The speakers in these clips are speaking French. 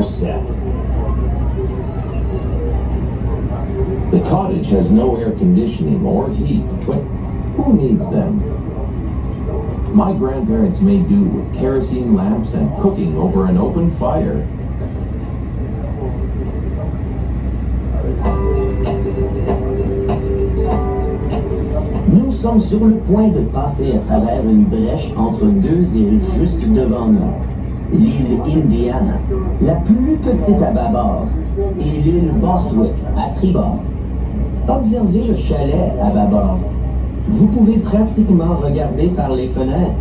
you're set. The cottage has no air conditioning or heat, but who needs them? My grandparents made do with kerosene lamps and cooking over an open fire. Nous sommes sur le point de passer à travers une brèche entre deux îles juste devant nous. L'île Indiana, la plus petite à bâbord, et l'île Bostwick à tribord. Observez le chalet à bâbord. Vous pouvez pratiquement regarder par les fenêtres.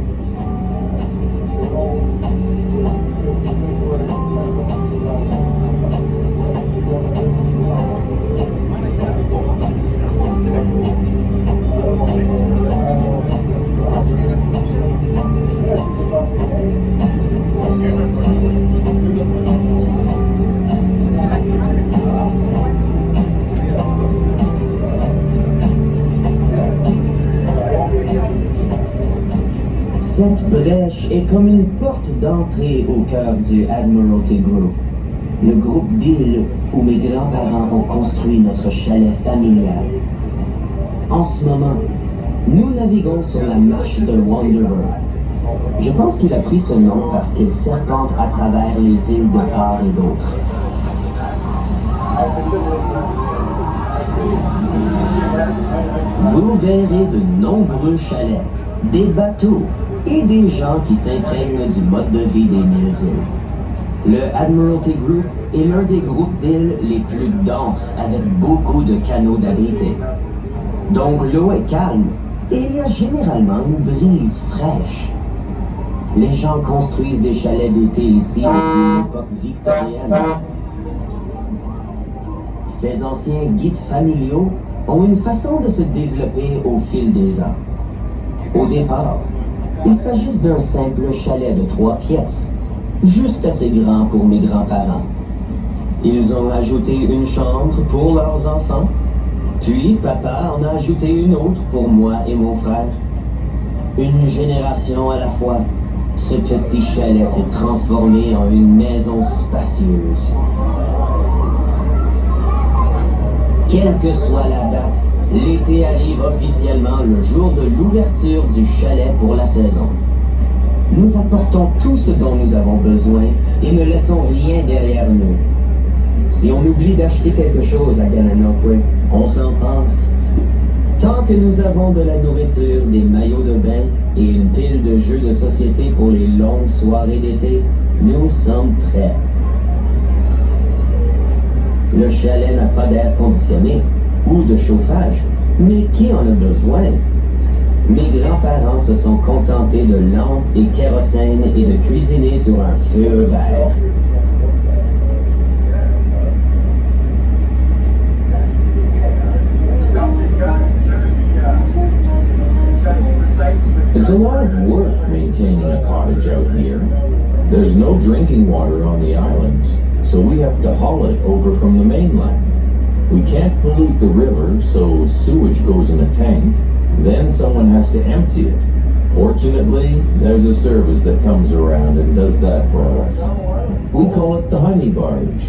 Cette brèche est comme une porte d'entrée au cœur du Admiralty Group, le groupe d'îles où mes grands-parents ont construit notre chalet familial. En ce moment, nous naviguons sur la marche de Wanderer. Je pense qu'il a pris ce nom parce qu'il serpente à travers les îles de part et d'autre. Vous verrez de nombreux chalets, des bateaux, et des gens qui s'imprègnent du mode de vie des mille îles. Le Admiralty Group est l'un des groupes d'îles les plus denses avec beaucoup de canaux d'abriter. Donc l'eau est calme et il y a généralement une brise fraîche. Les gens construisent des chalets d'été ici depuis l'époque victorienne. Ces anciens guides familiaux ont une façon de se développer au fil des ans. Au départ, il s'agit d'un simple chalet de 3 pièces, juste assez grand pour mes grands-parents. Ils ont ajouté une chambre pour leurs enfants, puis papa en a ajouté une autre pour moi et mon frère. Une génération à la fois, ce petit chalet s'est transformé en une maison spacieuse. Quelle que soit la date, l'été arrive officiellement le jour de l'ouverture du chalet pour la saison. Nous apportons tout ce dont nous avons besoin et ne laissons rien derrière nous. Si on oublie d'acheter quelque chose à Gananoque, on s'en passe. Tant que nous avons de la nourriture, des maillots de bain et une pile de jeux de société pour les longues soirées d'été, nous sommes prêts. Le chalet n'a pas d'air conditionné ou de chauffage, mais qui en a besoin? Mes grands-parents se sont contentés de lampes et kérosène et de cuisiner sur un feu vert. It's a lot of work maintaining a cottage out here. There's no drinking water on the islands, so we have to haul it over from the mainland. We can't pollute the river, so sewage goes in a tank. Then someone has to empty it. Fortunately, there's a service that comes around and does that for us. We call it the honey barge.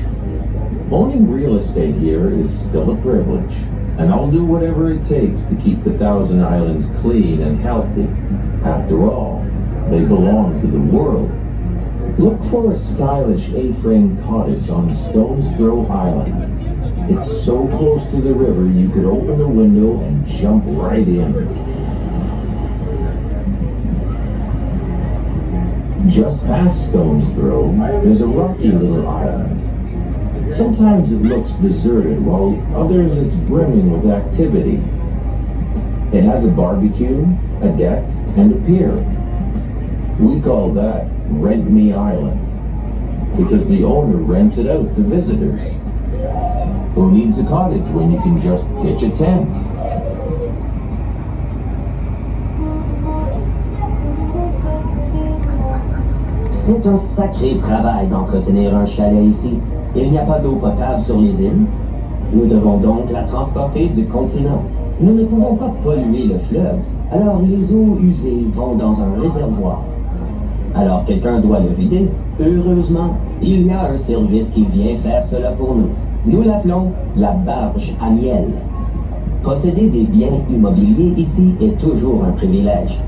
Owning real estate here is still a privilege, and I'll do whatever it takes to keep the Thousand Islands clean and healthy. After all, they belong to the world. Look for a stylish A-frame cottage on Stone's Throw Island. It's so close to the river you could open a window and jump right in. Just past Stone's Throw, there's a rocky little island. Sometimes it looks deserted, while others it's brimming with activity. It has a barbecue, a deck, and a pier. We call that Rent Me Island, because the owner rents it out to visitors. Who needs a cottage when you can just pitch a tent? C'est un sacré travail d'entretenir un chalet ici. Il n'y a pas d'eau potable sur les îles. Nous devons donc la transporter du continent. Nous ne pouvons pas polluer le fleuve, alors les eaux usées vont dans un réservoir. alors quelqu'un doit le vider. Heureusement, il y a un service qui vient faire cela pour nous. Nous l'appelons la barge à miel. Posséder des biens immobiliers ici est toujours un privilège.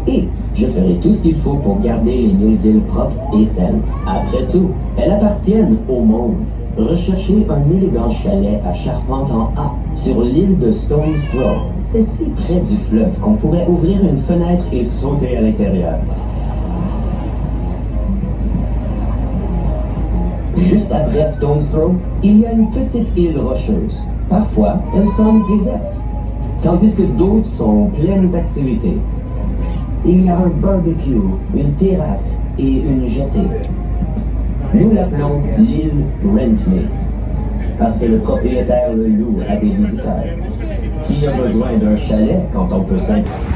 Et je ferai tout ce qu'il faut pour garder les Mille-Îles propres et saines. Après tout, elles appartiennent au monde. Recherchez un élégant chalet à charpente en A sur l'île de Stone's Throw. C'est si près du fleuve qu'on pourrait ouvrir une fenêtre et sauter à l'intérieur. Juste après Stone's Throw, il y a une petite île rocheuse. Parfois, elle semble déserte, tandis que d'autres sont pleines d'activités. Il y a un barbecue, une terrasse et une jetée. Nous l'appelons l'île Rent Me, parce que le propriétaire le loue à des visiteurs. Qui a besoin d'un chalet quand on peut simplement...